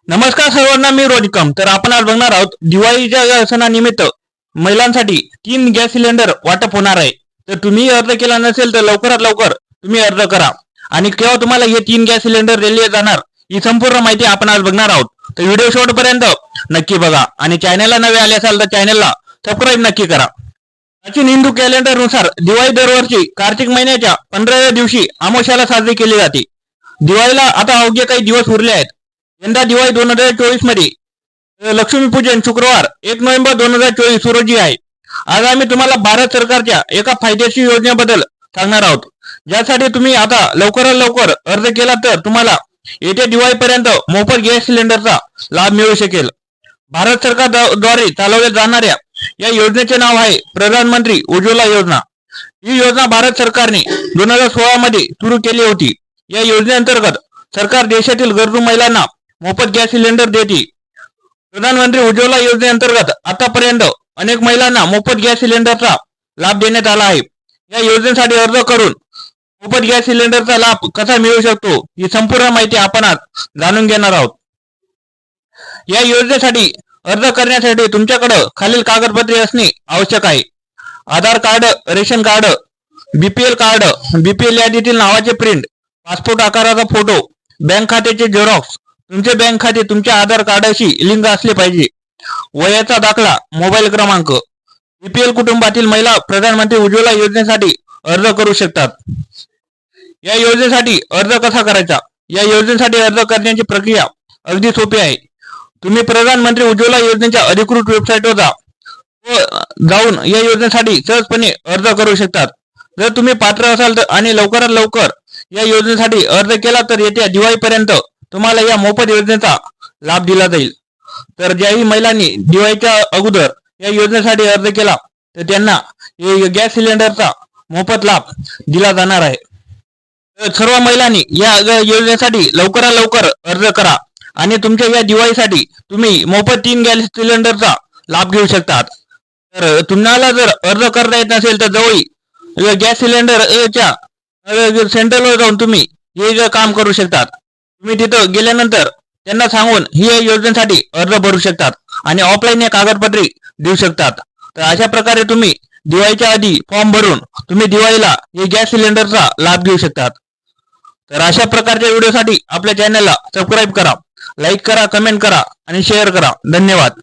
नमस्कार सर्वांना, मी रोजकम. तर आपण आज बघणार आहोत दिवाळीच्या सणानिमित्त महिलांसाठी 3 गॅस सिलेंडर वाटप होणार आहे. तर तुम्ही अर्ज केला नसेल तर लवकरात लवकर तुम्ही अर्ज करा. आणि केव्हा तुम्हाला हे 3 गॅस सिलेंडर दिले जाणार ही संपूर्ण माहिती आपण आज बघणार आहोत. तर व्हिडिओ शेवटपर्यंत नक्की बघा आणि चॅनलला नवे आले असाल तर चॅनलला सबस्क्राईब नक्की करा. प्राचीन हिंदू कॅलेंडर नुसार दिवाळी दरवर्षी कार्तिक महिन्याच्या 15व्या दिवशी अमावस्याला साजरी केली जाते. दिवाळीला आता अवघे काही दिवस उरले आहेत. यंदा दिवाळी 2024 मध्ये लक्ष्मीपूजन शुक्रवार 1 नोव्हेंबर 2024 रोजी आहे. आज आम्ही तुम्हाला भारत सरकारच्या एका फायदेशीर योजनेबद्दल सांगणार आहोत, ज्यासाठी तुम्ही आता लवकरात लवकर अर्ज केला तर तुम्हाला येत्या दिवाळीपर्यंत मोफत गॅस सिलेंडरचा लाभ मिळू शकेल. भारत सरकारद्वारे चालवल्या जाणाऱ्या या योजनेचे नाव आहे प्रधानमंत्री उज्ज्वला योजना. ही योजना भारत सरकारने 2016 मध्ये सुरू केली होती. या योजनेअंतर्गत सरकार देशातील गरजू महिलांना मोफत गॅस सिलेंडर देते. प्रधानमंत्री उज्ज्वला योजनेअंतर्गत आतापर्यंत अनेक महिलांना मोफत गॅस सिलेंडरचा लाभ देण्यात आला आहे. या योजनेसाठी अर्ज करून मोफत गॅस सिलेंडरचा लाभ कसा मिळू शकतो ही संपूर्ण माहिती आपण आज जाणून घेणार आहोत. या योजनेसाठी अर्ज करण्यासाठी तुमच्याकडे खालील कागदपत्रे असणे आवश्यक आहे. Aadhaar card, ration card, BPL card, BPL यादीतील नावाचे प्रिंट, पासपोर्ट आकाराचा फोटो, बँक खात्याचे झेरॉक्स, तुमचे बँक खाते तुमच्या आधार कार्डाशी लिंक असले पाहिजे, वयाचा दाखला, मोबाईल क्रमांक. बीपीएल कुटुंबातील महिला प्रधानमंत्री उज्ज्वला योजनेसाठी अर्ज करू शकतात. या योजनेसाठी अर्ज कसा करायचा? या योजनेसाठी अर्ज करण्याची प्रक्रिया अगदी सोपी आहे. तुम्ही प्रधानमंत्री उज्ज्वला योजनेच्या अधिकृत वेबसाईटवर जाऊन या योजनेसाठी सहजपणे अर्ज करू शकतात. जर तुम्ही पात्र असाल तर आणि लवकरात लवकर या योजनेसाठी अर्ज केला तर येत्या दिवाळीपर्यंत तुम्हाला या मोफत योजनेचा लाभ दिला जाईल. तर ज्याही महिलांनी दिवाळीच्या अगोदर या योजनेसाठी अर्ज केला तर त्यांना गॅस सिलेंडरचा मोफत लाभ दिला जाणार आहे. तर सर्व महिलांनी या योजनेसाठी लवकरात लवकर अर्ज करा आणि तुमच्या या दिवाळीसाठी तुम्ही मोफत 3 गॅस सिलेंडरचा लाभ घेऊ शकतात. तर तुम्हाला जर अर्ज करता येत नसेल तर जवळ गॅस सिलेंडरच्या सेंटरवर जाऊन तुम्ही हे काम करू शकतात. तुम्ही तिथं गेल्यानंतर त्यांना सांगून ही योजनेसाठी अर्ज भरू शकतात आणि ऑफलाईन या कागदपत्रे देऊ शकतात. तर अशा प्रकारे तुम्ही दिवाळीच्या आधी फॉर्म भरून तुम्ही दिवाळीला हे गॅस सिलेंडरचा लाभ घेऊ शकतात. तर अशा प्रकारच्या व्हिडिओसाठी आपल्या चॅनलला सबस्क्राईब करा, लाईक करा, कमेंट करा आणि शेअर करा. धन्यवाद.